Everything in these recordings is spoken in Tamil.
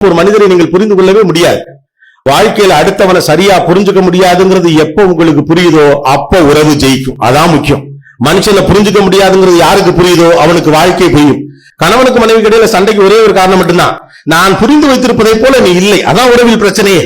ஒரு மனிதரை நீங்கள் புரிந்து கொள்ளவே முடியாது. வாழ்க்கையில அடுத்தவனை சரியா புரிஞ்சுக்க முடியாதுங்கிறது எப்ப உங்களுக்கு புரியுதோ அப்ப உறவு ஜெயிக்கும். அதான் முக்கியம். மனுஷனை புரிஞ்சுக்க முடியாதுங்கிறது யாருக்கு புரியுதோ அவனுக்கு வாழ்க்கை புரியும். கணவனுக்கு மனைவி இடையில சண்டைக்கு ஒரே ஒரு காரணம் மட்டும்தான், நான் புரிந்து வைத்திருப்பதை போல நீ இல்லை. அதான் உறவில் பிரச்சனையே.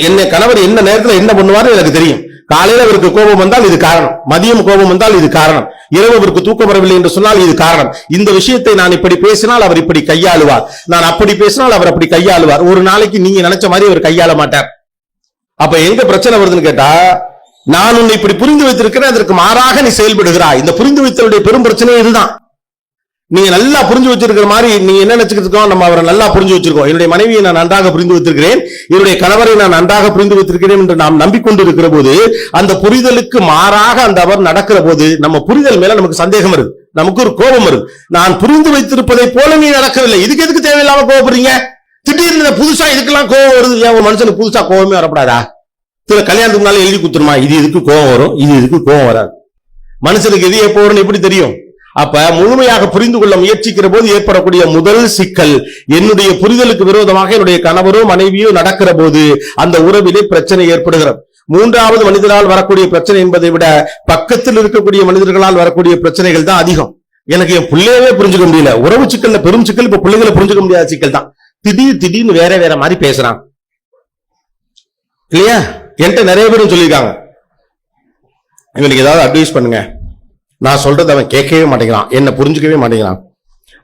என்ன கணவர் என்ன நேரத்தில் என்ன பண்ணுவாரு எனக்கு தெரியும். காலையில அவருக்கு கோபம் வந்தால் இது காரணம், மதியம் கோபம் வந்தால் இது காரணம், இரவு அவருக்கு தூக்கம் வரவில்லை என்று சொன்னால் இது காரணம். இந்த விஷயத்தை நான் இப்படி பேசினால் அவர் இப்படி கையாளுவார், நான் அப்படி பேசினால் அவர் அப்படி கையாளுவார். ஒரு நாளைக்கு நீங்க நினைச்ச மாதிரி அவர் கையாள மாட்டார். அப்ப எங்க பிரச்சனை வருதுன்னு கேட்டா, நான் உன்னை இப்படி புரிந்து வைத்திருக்கிறேன், அதற்கு மாறாக நீ செயல்படுகிறாய். இந்த புரிந்து வைத்தவருடைய பெரும் பிரச்சனை இதுதான். நீங்க நல்லா புரிஞ்சு வச்சிருக்கிற மாதிரி நீங்க என்ன நினைச்சிருக்கோம், நம்ம அவரை நல்லா புரிஞ்சு வச்சிருக்கோம். என்னுடைய மனைவியை நான் நன்றாக புரிந்து வைத்திருக்கிறேன், என்னுடைய கணவரை நான் நன்றாக புரிந்து வைத்திருக்கிறேன் என்று நாம் நம்பிக்கொண்டு இருக்கிற போது, அந்த புரிதலுக்கு மாறாக அந்த அவர் நடக்கிற போது நம்ம புரிதல் மேல நமக்கு சந்தேகம் வருது, நமக்கு ஒரு கோபம் வருது. நான் புரிந்து வைத்திருப்பதை போல நீ நடக்கவில்லை, இதுக்கு எதுக்கு தேவையில்லாம கோபப்படுறீங்க? திடீர்னு புதுசா இதுக்கெல்லாம் கோபம் வருது. ஏன் ஒரு மனுஷனுக்கு புதுசா கோபமே வரப்படாதா? சில கல்யாணத்துக்கு முன்னால எழுதி குத்துருமா, இது இதுக்கு கோபம் வரும், இது இதுக்கு கோபம் வராது. மனுஷனுக்கு எது எப்போ வரும்னு எப்படி தெரியும்? அப்ப முழுமையாக புரிந்து கொள்ள முயற்சிக்கிற போது ஏற்படக்கூடிய முதல் சிக்கல், என்னுடைய புரிதலுக்கு விரோதமாக என்னுடைய கணவரோ மனைவியோ நடக்கிற போது அந்த உறவிலே பிரச்சனை ஏற்படுகிறது. மூன்றாவது மனிதனால் வரக்கூடிய பிரச்சனை என்பதை விட பக்கத்தில் இருக்கக்கூடிய மனிதர்களால் வரக்கூடிய பிரச்சனைகள் தான் அதிகம். எனக்கு என் பிள்ளையவே புரிஞ்சுக்க முடியல. உறவு சிக்கல்ல பெரும் சிக்கல் இப்ப பிள்ளைகளை புரிஞ்சுக்க முடியாத சிக்கல் தான். திடீர்னு வேற மாதிரி பேசுறான் இல்லையா? என்கிட்ட நிறைய பேரும் சொல்லியிருக்காங்க, இவனுக்கு ஏதாவது அட்வைஸ் பண்ணுங்க, நான் சொல்றது அவன் கேட்கவே மாட்டேங்கிறான், என்ன புரிஞ்சுக்கவே மாட்டேங்கிறான்.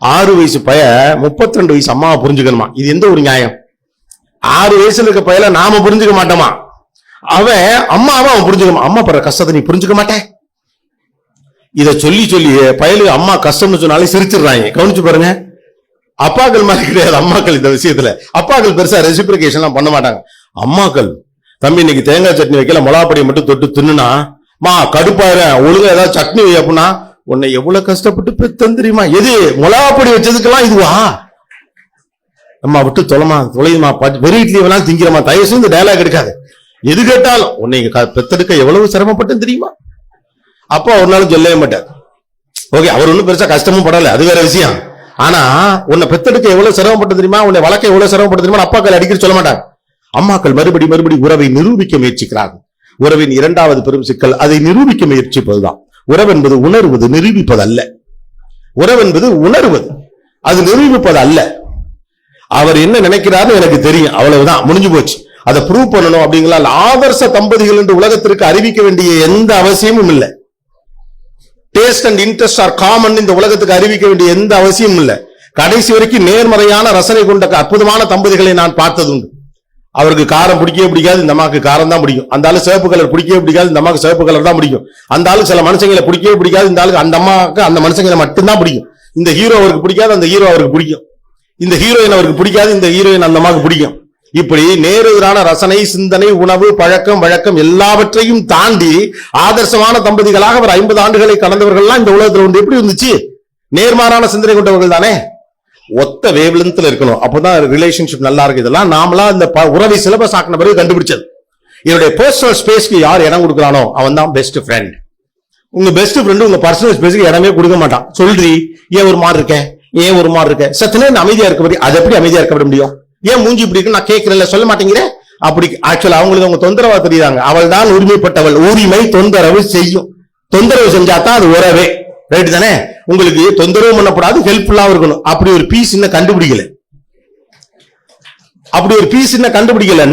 6 வயசு பைய 32 வயசு அம்மாவை புரிஞ்சுக்கணுமா? இது எந்த ஒரு நியாயம்? 6 வயசுல இருக்க பையல நாம புரிஞ்சுக்க மாட்டோமா? அவன் அம்மாவை அவன் புரிஞ்சுக்கமா? அம்மா படுற கஷ்டத்தை நீ புரிஞ்சுக்க மாட்டேன். இத சொல்லி பயலுக்கு அம்மா கஷ்டம்னு சொன்னாலே சிரிச்சிடுறாங்க. கவனிச்சு பாருங்க. அப்பாக்கள் மாதிரி கிடையாது அம்மாக்கள். இந்த விஷயத்துல அப்பாக்கள் பெருசா ரெசிப்ரிகேஷன் எல்லாம் பண்ண மாட்டாங்க. அம்மாக்கள், தம்பி இன்னைக்கு தேங்காய் சட்னி வைக்கல, மிளகாப்பொடியை மட்டும் தொட்டு தின்னுனா மா கடுப்பாயிரம், ஒழுங்கா ஏதாவது சட்னி வை அப்படின்னா, உன்னை எவ்வளவு கஷ்டப்பட்டு பெத்தம் தெரியுமா? எது மிளகாப்பொடி வச்சதுக்கெல்லாம் இதுவா? அம்மா விட்டு தொலையுமா, வெறும் இட்லி வேணாலும் திங்கிறமா, தயவு செய்து டயலாக் எடுக்காது. எது கேட்டாலும் உன்னை பெத்தெடுக்க எவ்வளவு சிரமப்பட்டு தெரியுமா? அப்பா ஒரு நாள் சொல்லவே மாட்டார். ஓகே, அவர் ஒன்னும் பெருசா கஷ்டமும் படல, அது வேற விஷயம். ஆனா உன்னை பெத்தெடுக்க எவ்வளவு சிரமப்பட்டு தெரியுமா, உன்னை வளர்க்க எவ்வளவு சிரமப்பட்டு தெரியுமா அப்பாக்கள் அடிக்கடி சொல்ல மாட்டாங்க. அம்மாக்கள் மறுபடி உறவை நிரூபிக்க முயற்சிக்கிறார்கள். உறவின் இரண்டாவது பெரும் சிக்கல் அதை நிரூபிக்க முயற்சிப்பதுதான். உறவு என்பது உணர்வது, நிரூபிப்பது அல்ல. உறவு என்பது உணர்வது, அது நிரூபிப்பது அல்ல. அவர் என்ன நினைக்கிறாரு எனக்கு தெரியும், அவ்வளவுதான், முடிஞ்சு போச்சு. அதை ப்ரூவ் பண்ணணும் அப்படிங்களா? ஆதர்ச தம்பதிகள் என்று உலகத்திற்கு அறிவிக்க வேண்டிய எந்த அவசியமும் இல்லை. Taste and interest are common இந்த உலகத்துக்கு அறிவிக்க வேண்டிய எந்த அவசியமும் இல்லை. கடைசி வரைக்கும் நேர்மறையான ரசனை கொண்ட அற்புதமான தம்பதிகளை நான் பார்த்தது உண்டு. அவருக்கு காரம் பிடிக்கவே பிடிக்காது, இந்த அம்மாக்கு காரம் தான் பிடிக்கும். அந்த ஆளு சிவப்பு கலர் பிடிக்கவே பிடிக்காது, இந்த அம்மாக்கு சிவப்பு கலர் தான் பிடிக்கும். அந்த ஆளு சில மனுஷங்களை பிடிக்கவே பிடிக்காது, இந்த ஆளுக்கு அந்த அம்மாவுக்கு அந்த மனுஷங்களை மட்டும்தான் பிடிக்கும். இந்த ஹீரோ அவருக்கு பிடிக்காது, அந்த ஹீரோ அவருக்கு பிடிக்கும். இந்த ஹீரோயின் அவருக்கு பிடிக்காது, இந்த ஹீரோயின் அந்த அம்மாவுக்கு பிடிக்கும். இப்படி நேரெதிரான ரசனை, சிந்தனை, உணவு, பழக்கம், வழக்கம் எல்லாவற்றையும் தாண்டி ஆதர்சமான தம்பதிகளாக அவர் 50 ஆண்டுகளை கடந்தவர்கள்லாம் இந்த உலகத்தில் ஒன்று எப்படி இருந்துச்சு? நேர்மாறான சிந்தனை கொண்டவர்கள் தானே. ஒத்த வேவ்லென்த்ல இருக்கணும், அப்பதான் ரிலேஷன்ஷிப் நல்லா இருக்கு. இதெல்லாம் நாமளா இந்த உறவை சிலபஸ் ஆக்கின பிறகு கண்டுபிடிச்சது. என்னுடைய பர்சனல் ஸ்பேஸ்க்கு யார் இடம் கொடுக்கறானோ அவன் தான் பெஸ்ட் ஃப்ரெண்ட். உங்க பெஸ்ட் ஃப்ரெண்ட் உங்க பர்சனல் ஸ்பேஸ்க்கு இடமே கொடுக்க மாட்டான். சொல்றி ஏன் ஒரு மாதிரி இருக்க, ஏன் ஒரு மாதிரி இருக்க, சத்தினே அமைதியா இருக்க முடியும். அது எப்படி அமைதியா இருக்க முடியும்? ஏன் மூஞ்சி இப்படி இருக்கு நான் கேட்கிறேன் சொல்ல மாட்டேங்கிறேன். அப்படி ஆக்சுவலா அவங்களுக்கு அவங்க தொந்தரவா தெரியுறாங்க. அவள் தான் உரிமைப்பட்டவள். உரிமை தொந்தரவு செய்யும். தொந்தரவு செஞ்சாதான் அது உறவே. ரைட் தானே? உங்களுக்கு தொந்தரவு பண்ணப்படாது, ஹெல்ப்ஃபுல்லாவும் இருக்கணும். அப்படி ஒரு பீஸ் இன்னும் கண்டுபிடிக்கல.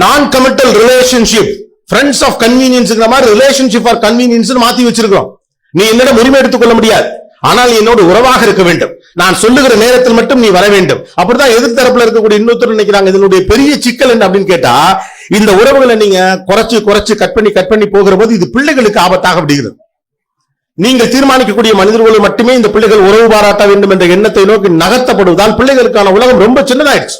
நான் கமிட்டல் ரிலேஷன்ஷிப், ஃப்ரெண்ட்ஸ் ஆஃப் கன்வீனியன்ஸ்ங்கிற மாதிரி ரிலேஷன்ஷிப் ஆர் கன்வீனியன்ஸ் மாத்தி வச்சிருக்கோம். நீ என்னிடம் உரிமை எடுத்துக்கொள்ள முடியாது, ஆனால் நீ என்னோட உறவாக இருக்க வேண்டும். நான் சொல்லுகிற நேரத்தில் மட்டும் நீ வர வேண்டும். அப்படிதான் எதிர்த்தரப்புல இருக்கக்கூடிய இன்னொருத்தர் நினைக்கிறாங்க. இதனுடைய பெரிய சிக்கல் என்ன அப்படின்னு கேட்டா, இந்த உறவுகளை நீங்க குறைச்சு கட் பண்ணி போகிற போது இது பிள்ளைகளுக்கு ஆபத்தாக விடுகிறது. நீங்கள் தீர்மானிக்கக்கூடிய மனிதர்களோடு மட்டுமே இந்த பிள்ளைகள் உறவு பாராட்ட வேண்டும் என்ற எண்ணத்தை நோக்கி நகர்த்தப்படுவதால் பிள்ளைகளுக்கான உலகம் ரொம்ப சின்னதாயிடுச்சு.